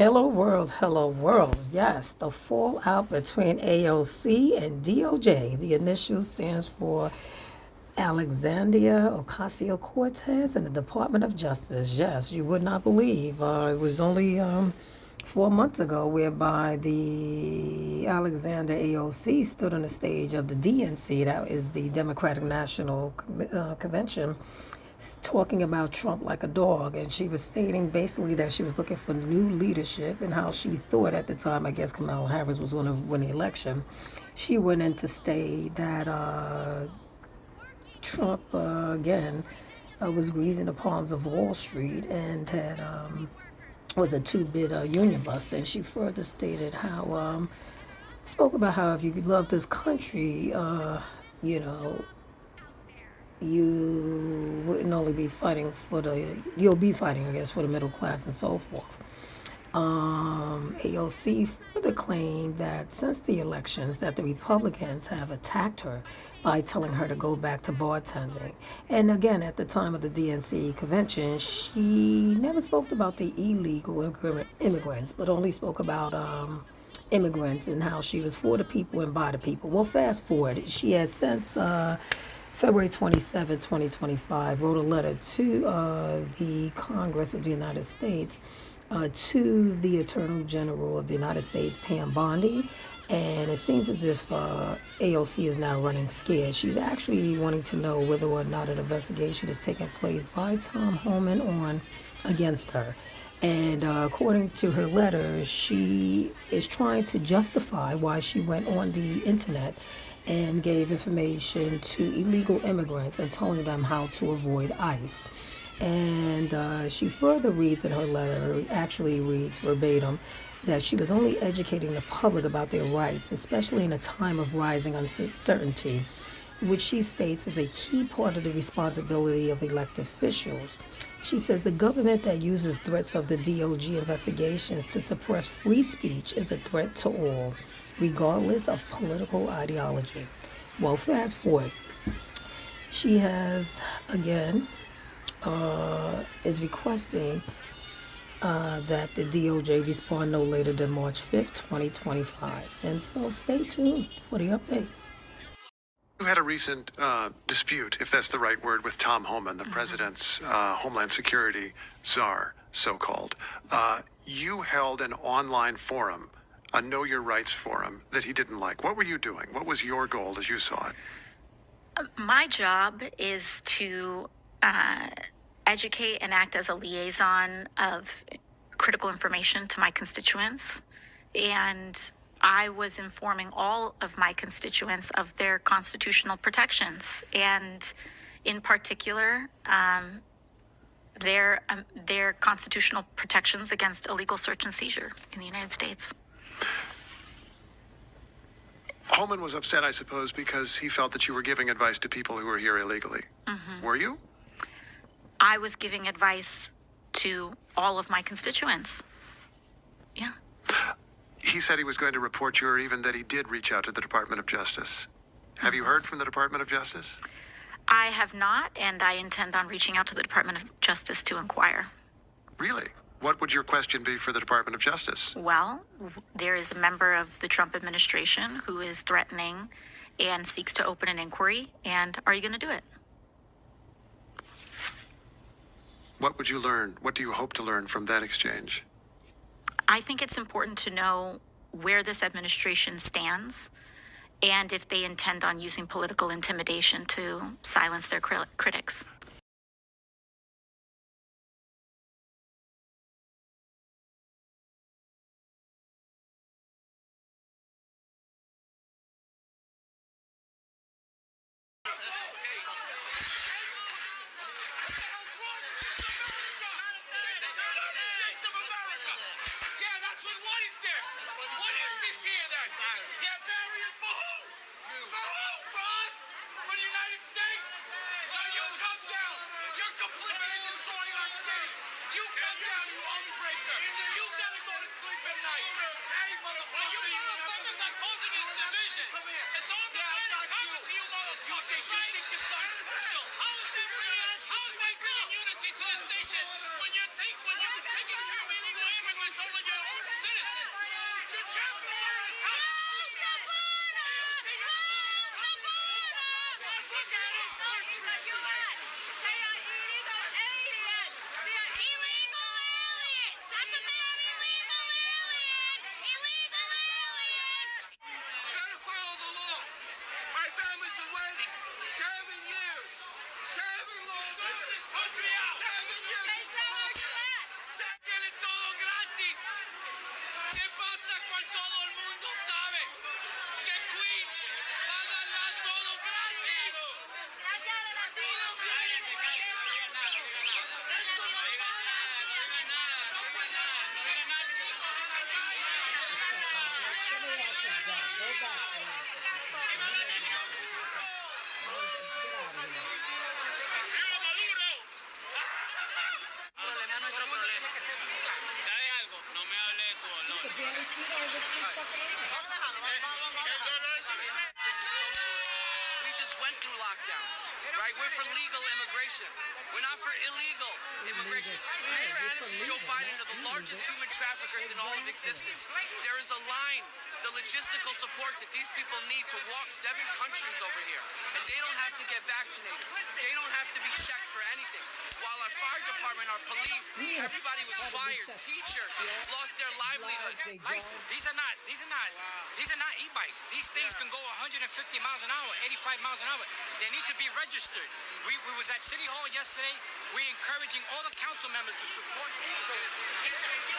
Hello world. Yes, the fallout between AOC and DOJ. The initial stands for Alexandria Ocasio-Cortez and the Department of Justice. Yes, you would not believe. It was only 4 months ago whereby the Alexander AOC stood on the stage of the DNC, that is the Democratic National Convention, talking about Trump like a dog, and she was stating basically that she was looking for new leadership and how she thought at the time, I guess Kamala Harris was going to win the election. She went in to state that Trump, again, was greasing the palms of Wall Street and had was a two-bit union bust. And she further stated how, spoke about how if you love this country, you know, you wouldn't only be fighting for you'll be fighting, I guess, for the middle class and so forth. AOC further claimed that since the elections that the Republicans have attacked her by telling her to go back to bartending. And again, at the time of the DNC convention, she never spoke about the illegal immigrants, but only spoke about immigrants and how she was for the people and by the people. Well, fast forward, she has since February 27, 2025, wrote a letter to the Congress of the United States, to the Attorney General of the United States, Pam Bondi, and it seems as if AOC is now running scared. She's actually wanting to know whether or not an investigation is taking place by Tom Homan against her. And according to her letter, she is trying to justify why she went on the internet and gave information to illegal immigrants and telling them how to avoid ICE. And she further reads in her letter, actually reads verbatim, that she was only educating the public about their rights, especially in a time of rising uncertainty, which she states is a key part of the responsibility of elected officials. She says the government that uses threats of the DOJ investigations to suppress free speech is a threat to all, regardless of political ideology. Well, fast forward. She has, again, is requesting that the DOJ respond no later than March 5th, 2025. And so stay tuned for the update. You had a recent dispute, if that's the right word, with Tom Homan, the president's Homeland Security czar, so-called. You held an online forum, a Know Your Rights forum, that he didn't like. What were you doing? What was your goal as you saw it? My job is to educate and act as a liaison of critical information to my constituents. And I was informing all of my constituents of their constitutional protections, and in particular, their constitutional protections against illegal search and seizure in the United States. Holman was upset, I suppose, because he felt that you were giving advice to people who were here illegally. Mm-hmm. Were you? I was giving advice to all of my constituents. Yeah. He said he was going to report you, or even that he did reach out to the Department of Justice. Have you heard from the Department of Justice? I have not, and I intend on reaching out to the Department of Justice to inquire. Really? What would your question be for the Department of Justice? Well, there is a member of the Trump administration who is threatening and seeks to open an inquiry, and are you going to do it? What would you learn? What do you hope to learn from that exchange? I think it's important to know where this administration stands and if they intend on using political intimidation to silence their critics. For the United States? So you come down. barely see her with this fucking We just went through lockdowns, right? We're for legal immigration. We're not for illegal immigration. Mayor Adams and Joe Biden are the largest human traffickers in all of existence. There is a line, the logistical support that these people need to walk 7 countries over here. And they don't have to get vaccinated. They don't have to be checked for anything. While our fire department, our police, everybody was fired. Teachers lost their livelihood. License. These are not e-bikes. These things can go 150 miles an hour, 85 miles an hour. They need to be registered. We was at City Hall yesterday. We're encouraging all the council members to support these.